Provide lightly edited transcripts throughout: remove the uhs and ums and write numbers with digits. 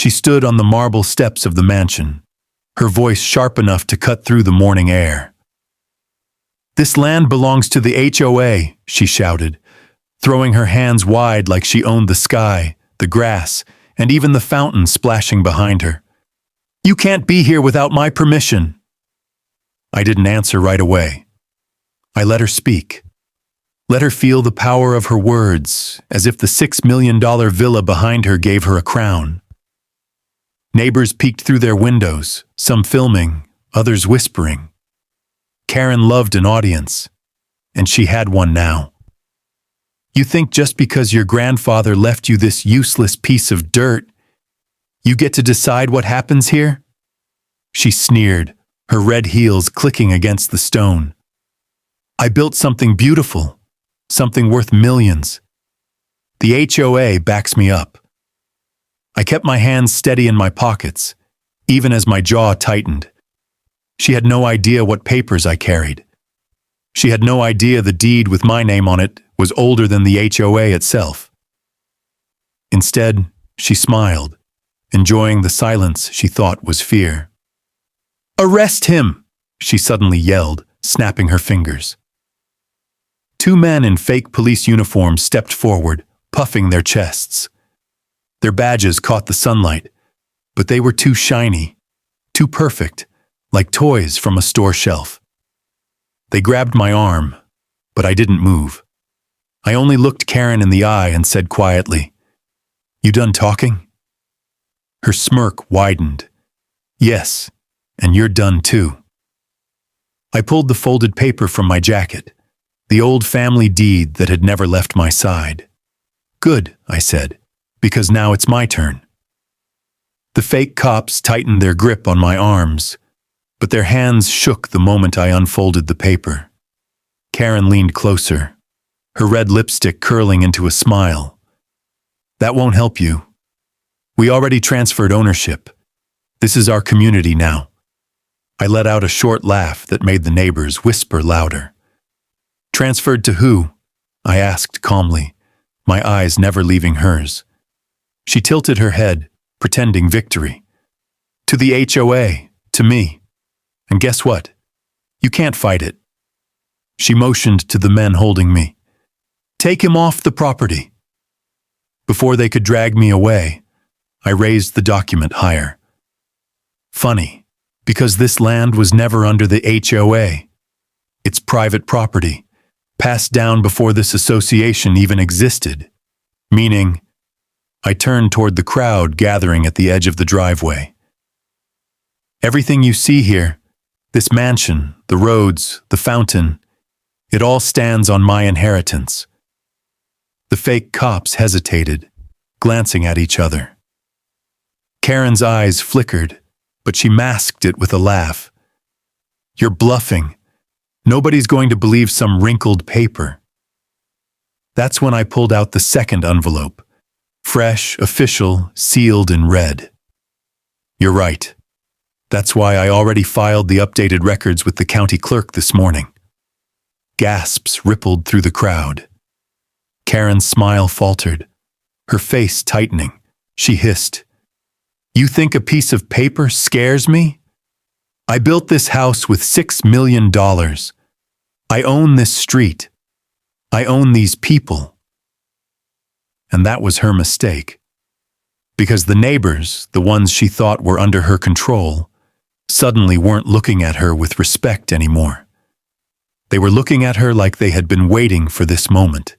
She stood on the marble steps of the mansion, her voice sharp enough to cut through the morning air. "This land belongs to the HOA," she shouted, throwing her hands wide like she owned the sky, the grass, and even the fountain splashing behind her. "You can't be here without my permission." I didn't answer right away. I let her speak. Let her feel the power of her words, as if the $6 million villa behind her gave her a crown. Neighbors peeked through their windows, some filming, others whispering. Karen loved an audience, and she had one now. "You think just because your grandfather left you this useless piece of dirt, you get to decide what happens here?" She sneered, her red heels clicking against the stone. "I built something beautiful, something worth millions. The HOA backs me up." I kept my hands steady in my pockets, even as my jaw tightened. She had no idea what papers I carried. She had no idea the deed with my name on it was older than the HOA itself. Instead, she smiled, enjoying the silence she thought was fear. "Arrest him!" she suddenly yelled, snapping her fingers. Two men in fake police uniforms stepped forward, puffing their chests. Their badges caught the sunlight, but they were too shiny, too perfect, like toys from a store shelf. They grabbed my arm, but I didn't move. I only looked Karen in the eye and said quietly, "You done talking?" Her smirk widened. "Yes, and you're done too." I pulled the folded paper from my jacket, the old family deed that had never left my side. "Good," I said, "because now it's my turn." The fake cops tightened their grip on my arms, but their hands shook the moment I unfolded the paper. Karen leaned closer, her red lipstick curling into a smile. "That won't help you. We already transferred ownership. This is our community now." I let out a short laugh that made the neighbors whisper louder. "Transferred to who?" I asked calmly, my eyes never leaving hers. She tilted her head, pretending victory. "To the HOA, to me. And guess what? You can't fight it." She motioned to the men holding me. "Take him off the property." Before they could drag me away, I raised the document higher. Funny, because this land was never under the HOA. It's private property, passed down before this association even existed, meaning I turned toward the crowd gathering at the edge of the driveway. "Everything you see here, this mansion, the roads, the fountain, it all stands on my inheritance." The fake cops hesitated, glancing at each other. Karen's eyes flickered, but she masked it with a laugh. "You're bluffing. Nobody's going to believe some wrinkled paper." That's when I pulled out the second envelope, fresh, official, sealed in red. "You're right. That's why I already filed the updated records with the county clerk this morning." Gasps rippled through the crowd. Karen's smile faltered, her face tightening. She hissed, "You think a piece of paper scares me? I built this house with $6 million. I own this street. I own these people." And that was her mistake. Because the neighbors, the ones she thought were under her control, suddenly weren't looking at her with respect anymore. They were looking at her like they had been waiting for this moment.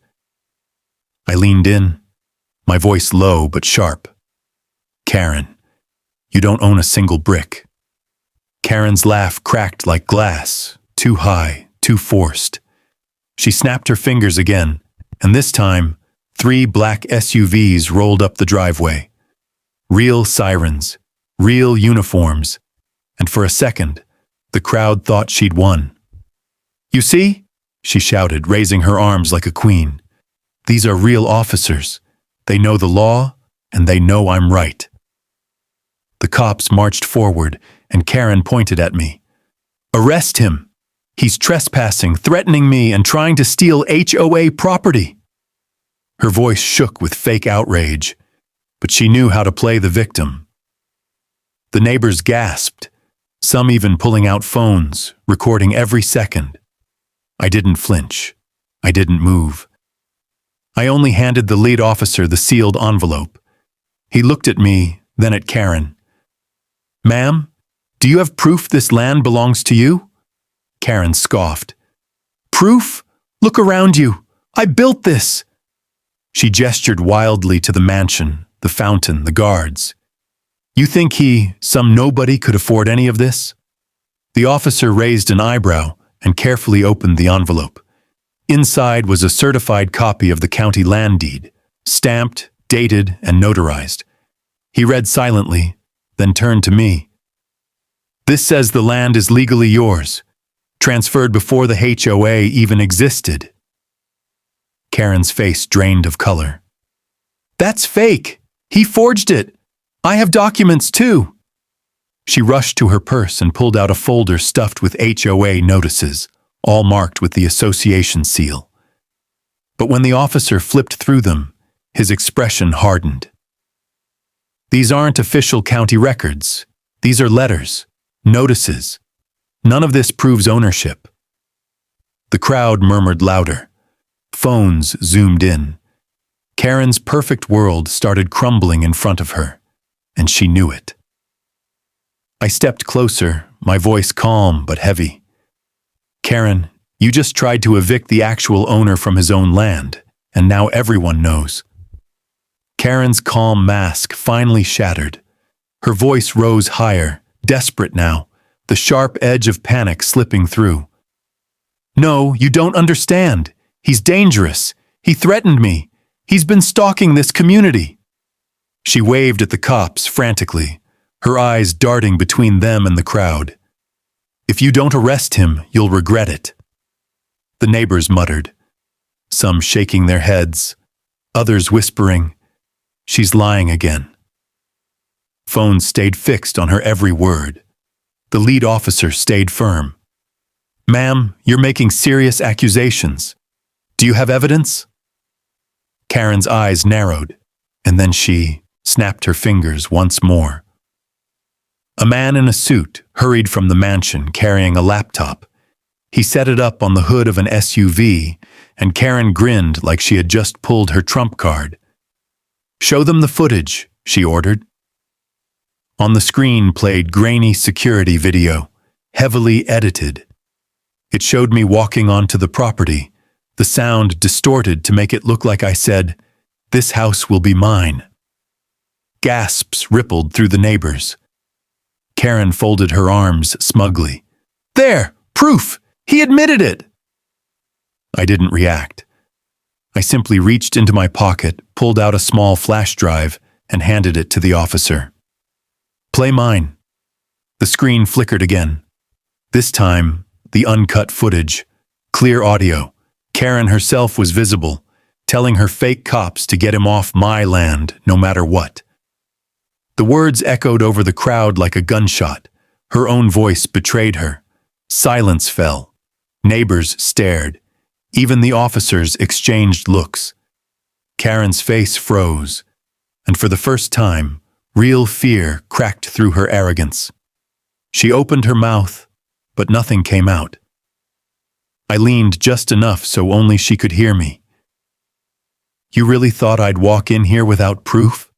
I leaned in, my voice low but sharp. "Karen, you don't own a single brick." Karen's laugh cracked like glass, too high, too forced. She snapped her fingers again, and this time, 3 black SUVs rolled up the driveway. Real sirens, real uniforms, and for a second, the crowd thought she'd won. "You see?" she shouted, raising her arms like a queen. "These are real officers. They know the law, and they know I'm right." The cops marched forward, and Karen pointed at me. "Arrest him! He's trespassing, threatening me, and trying to steal HOA property." Her voice shook with fake outrage, but she knew how to play the victim, The neighbors gasped, some even pulling out phones, recording every second. I didn't flinch. I didn't move. I only handed the lead officer the sealed envelope. He looked at me, then at Karen. "Ma'am, do you have proof this land belongs to you?" Karen scoffed. "Proof? Look around you. I built this." She gestured wildly to the mansion, the fountain, the guards. "You think some nobody could afford any of this?" The officer raised an eyebrow and carefully opened the envelope. Inside was a certified copy of the county land deed, stamped, dated, and notarized. He read silently, then turned to me. "This says the land is legally yours, transferred before the HOA even existed." Karen's face drained of color. "That's fake! He forged it! I have documents too!" She rushed to her purse and pulled out a folder stuffed with HOA notices, all marked with the association seal. But when the officer flipped through them, his expression hardened. "These aren't official county records. These are letters, notices. None of this proves ownership." The crowd murmured louder. Phones zoomed in. Karen's perfect world started crumbling in front of her, and she knew it. I stepped closer, my voice calm but heavy. "Karen, you just tried to evict the actual owner from his own land, and now everyone knows." Karen's calm mask finally shattered. Her voice rose higher, desperate now, the sharp edge of panic slipping through. "No, you don't understand. He's dangerous. He threatened me. He's been stalking this community." She waved at the cops frantically, her eyes darting between them and the crowd. "If you don't arrest him, you'll regret it." The neighbors muttered, some shaking their heads, others whispering, "She's lying again." Phones stayed fixed on her every word. The lead officer stayed firm. "Ma'am, you're making serious accusations. Do you have evidence?" Karen's eyes narrowed, and then she snapped her fingers once more. A man in a suit hurried from the mansion carrying a laptop. He set it up on the hood of an SUV, and Karen grinned like she had just pulled her trump card. "Show them the footage," she ordered. On the screen played grainy security video, heavily edited. It showed me walking onto the property, the sound distorted to make it look like I said, "This house will be mine." Gasps rippled through the neighbors. Karen folded her arms smugly. "There! Proof! He admitted it!" I didn't react. I simply reached into my pocket, pulled out a small flash drive, and handed it to the officer. "Play mine." The screen flickered again. This time, the uncut footage, clear audio. Karen herself was visible, telling her fake cops to get him off my land, no matter what. The words echoed over the crowd like a gunshot. Her own voice betrayed her. Silence fell. Neighbors stared. Even the officers exchanged looks. Karen's face froze, and for the first time, real fear cracked through her arrogance. She opened her mouth, but nothing came out. I leaned just enough so only she could hear me. "You really thought I'd walk in here without proof?"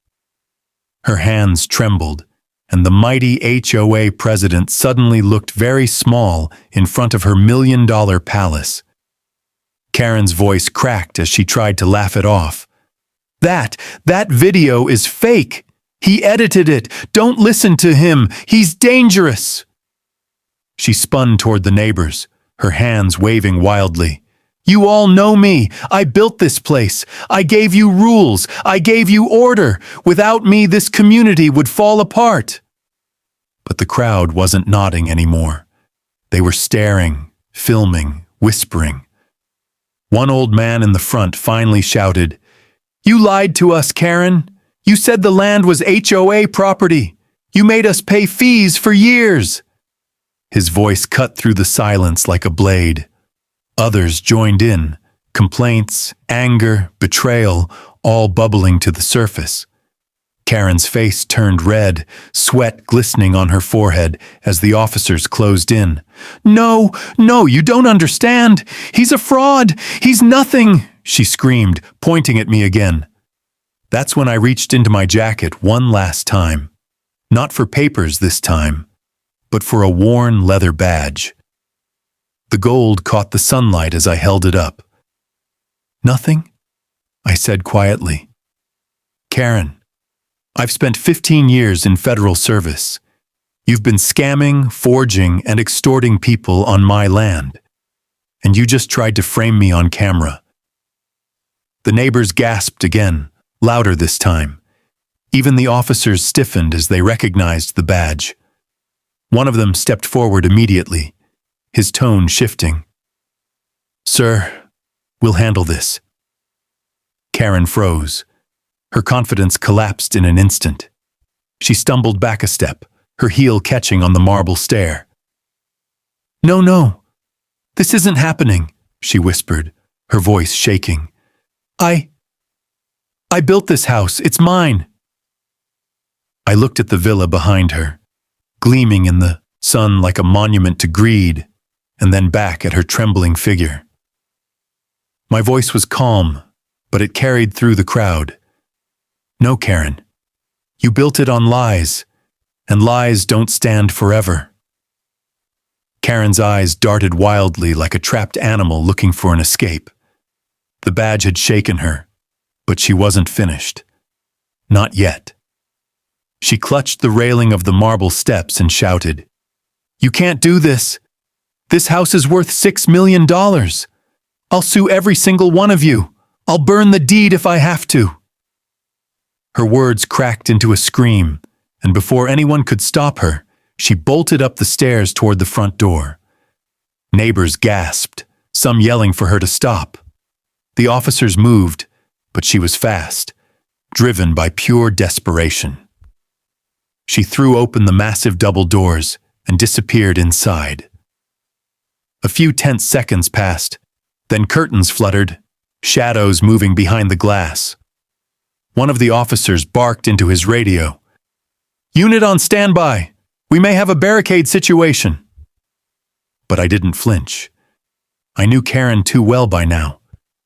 Her hands trembled, and the mighty HOA president suddenly looked very small in front of her $1 million palace. Karen's voice cracked as she tried to laugh it off. That video is fake! He edited it! Don't listen to him! He's dangerous!" She spun toward the neighbors, her hands waving wildly. "You all know me. I built this place. I gave you rules. I gave you order. Without me, this community would fall apart." But the crowd wasn't nodding anymore. They were staring, filming, whispering. One old man in the front finally shouted, "You lied to us, Karen. You said the land was HOA property. You made us pay fees for years." His voice cut through the silence like a blade. Others joined in, complaints, anger, betrayal, all bubbling to the surface. Karen's face turned red, sweat glistening on her forehead as the officers closed in. "No, no, you don't understand. He's a fraud. He's nothing," she screamed, pointing at me again. That's when I reached into my jacket one last time. Not for papers this time, but for a worn leather badge. The gold caught the sunlight as I held it up. "Nothing?" I said quietly. "Karen, I've spent 15 years in federal service. You've been scamming, forging, and extorting people on my land. And you just tried to frame me on camera." The neighbors gasped again, louder this time. Even the officers stiffened as they recognized the badge. One of them stepped forward immediately, his tone shifting. "Sir, we'll handle this." Karen froze. Her confidence collapsed in an instant. She stumbled back a step, her heel catching on the marble stair. "No, no, this isn't happening," she whispered, her voice shaking. I built this house. It's mine." I looked at the villa behind her, gleaming in the sun like a monument to greed, and then back at her trembling figure. My voice was calm, but it carried through the crowd. "No, Karen. You built it on lies, and lies don't stand forever." Karen's eyes darted wildly like a trapped animal looking for an escape. The badge had shaken her, but she wasn't finished. Not yet. She clutched the railing of the marble steps and shouted, "You can't do this. This house is worth $6 million. I'll sue every single one of you. I'll burn the deed if I have to." Her words cracked into a scream, and before anyone could stop her, she bolted up the stairs toward the front door. Neighbors gasped, some yelling for her to stop. The officers moved, but she was fast, driven by pure desperation. She threw open the massive double doors and disappeared inside. A few tense seconds passed, then curtains fluttered, shadows moving behind the glass. One of the officers barked into his radio. "Unit on standby. We may have a barricade situation." But I didn't flinch. I knew Karen too well by now.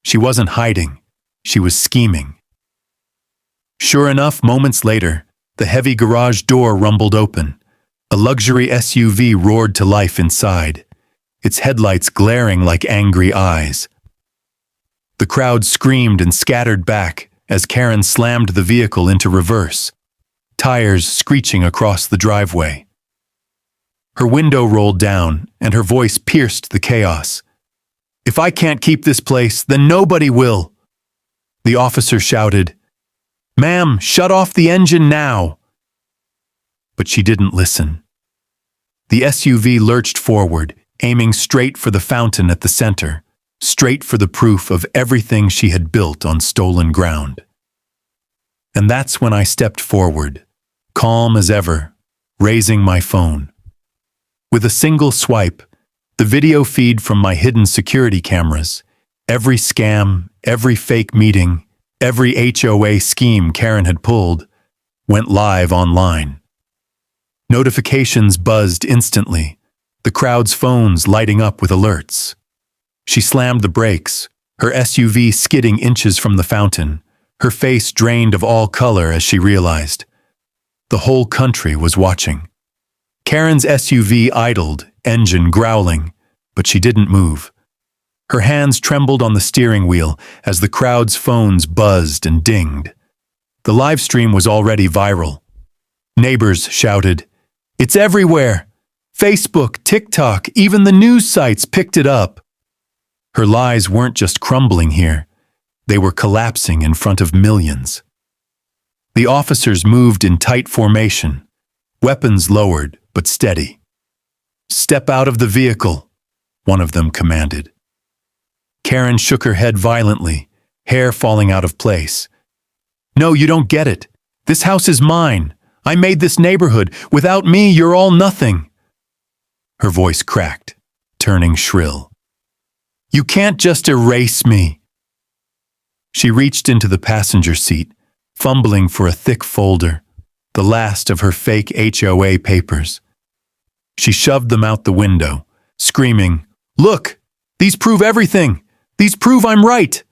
She wasn't hiding. She was scheming. Sure enough, moments later, the heavy garage door rumbled open. A luxury SUV roared to life inside, its headlights glaring like angry eyes. The crowd screamed and scattered back as Karen slammed the vehicle into reverse, tires screeching across the driveway. Her window rolled down, and her voice pierced the chaos. "If I can't keep this place, then nobody will." The officer shouted, "Ma'am, shut off the engine now." But she didn't listen. The SUV lurched forward, aiming straight for the fountain at the center, straight for the proof of everything she had built on stolen ground. And that's when I stepped forward, calm as ever, raising my phone. With a single swipe, the video feed from my hidden security cameras, every scam, every fake meeting, every HOA scheme Karen had pulled, went live online. Notifications buzzed instantly, the crowd's phones lighting up with alerts. She slammed the brakes, her SUV skidding inches from the fountain, her face drained of all color as she realized. The whole country was watching. Karen's SUV idled, engine growling, but she didn't move. Her hands trembled on the steering wheel as the crowd's phones buzzed and dinged. The live stream was already viral. Neighbors shouted, "It's everywhere! Facebook, TikTok, even the news sites picked it up." Her lies weren't just crumbling here. They were collapsing in front of millions. The officers moved in tight formation, weapons lowered but steady. "Step out of the vehicle," one of them commanded. Karen shook her head violently, hair falling out of place. "No, you don't get it. This house is mine. I made this neighborhood. Without me, you're all nothing." Her voice cracked, turning shrill. "You can't just erase me." She reached into the passenger seat, fumbling for a thick folder, the last of her fake HOA papers. She shoved them out the window, screaming, "Look! These prove everything! These prove I'm right!"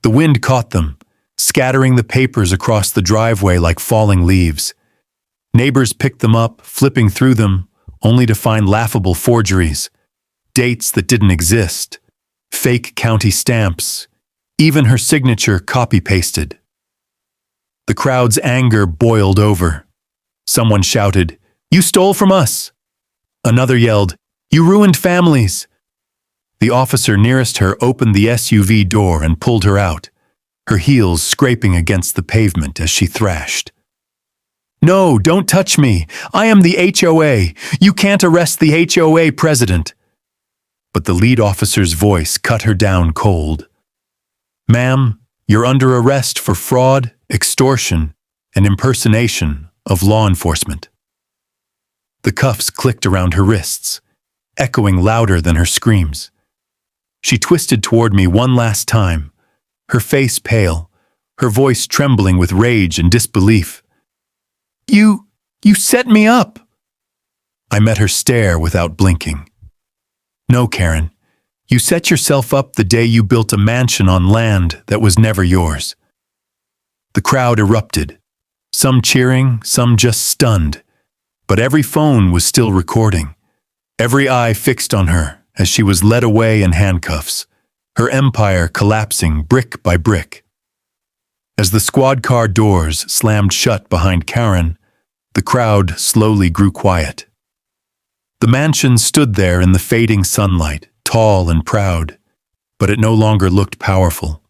The wind caught them, scattering the papers across the driveway like falling leaves. Neighbors picked them up, flipping through them, only to find laughable forgeries, dates that didn't exist, fake county stamps, even her signature copy-pasted. The crowd's anger boiled over. Someone shouted, "You stole from us!" Another yelled, "You ruined families!" The officer nearest her opened the SUV door and pulled her out, her heels scraping against the pavement as she thrashed. "No, don't touch me! I am the HOA! You can't arrest the HOA president!" But the lead officer's voice cut her down cold. "Ma'am, you're under arrest for fraud, extortion, and impersonation of law enforcement." The cuffs clicked around her wrists, echoing louder than her screams. She twisted toward me one last time, her face pale, her voice trembling with rage and disbelief. You set me up!" I met her stare without blinking. "No, Karen, you set yourself up the day you built a mansion on land that was never yours." The crowd erupted, some cheering, some just stunned, but every phone was still recording, every eye fixed on her as she was led away in handcuffs, her empire collapsing brick by brick. As the squad car doors slammed shut behind Karen, the crowd slowly grew quiet. The mansion stood there in the fading sunlight, tall and proud, but it no longer looked powerful.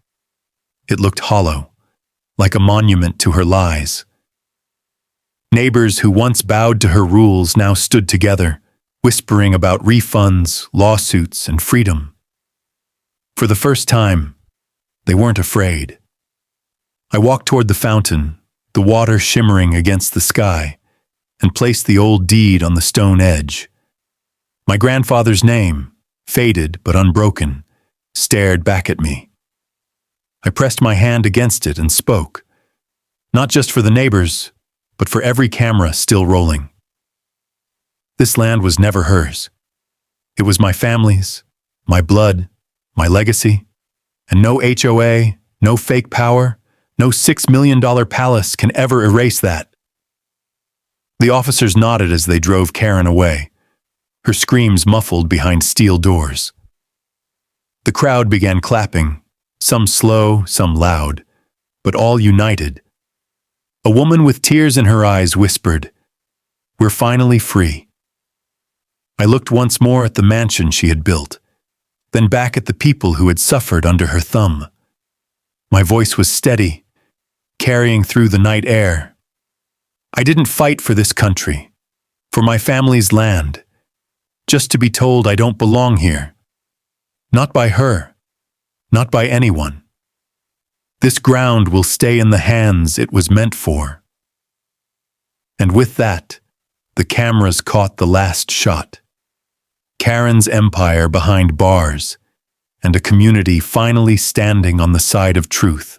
It looked hollow, like a monument to her lies. Neighbors who once bowed to her rules now stood together, whispering about refunds, lawsuits, and freedom. For the first time, they weren't afraid. I walked toward the fountain, the water shimmering against the sky, and placed the old deed on the stone edge. My grandfather's name, faded but unbroken, stared back at me. I pressed my hand against it and spoke, not just for the neighbors, but for every camera still rolling. This land was never hers. It was my family's, my blood, my legacy, and no HOA, no fake power, no $6 million palace can ever erase that. The officers nodded as they drove Karen away, her screams muffled behind steel doors. The crowd began clapping, some slow, some loud, but all united. A woman with tears in her eyes whispered, "We're finally free." I looked once more at the mansion she had built, then back at the people who had suffered under her thumb. My voice was steady, carrying through the night air. I didn't fight for this country, for my family's land, just to be told I don't belong here. Not by her, not by anyone. This ground will stay in the hands it was meant for. And with that, the cameras caught the last shot. Karen's empire behind bars, and a community finally standing on the side of truth.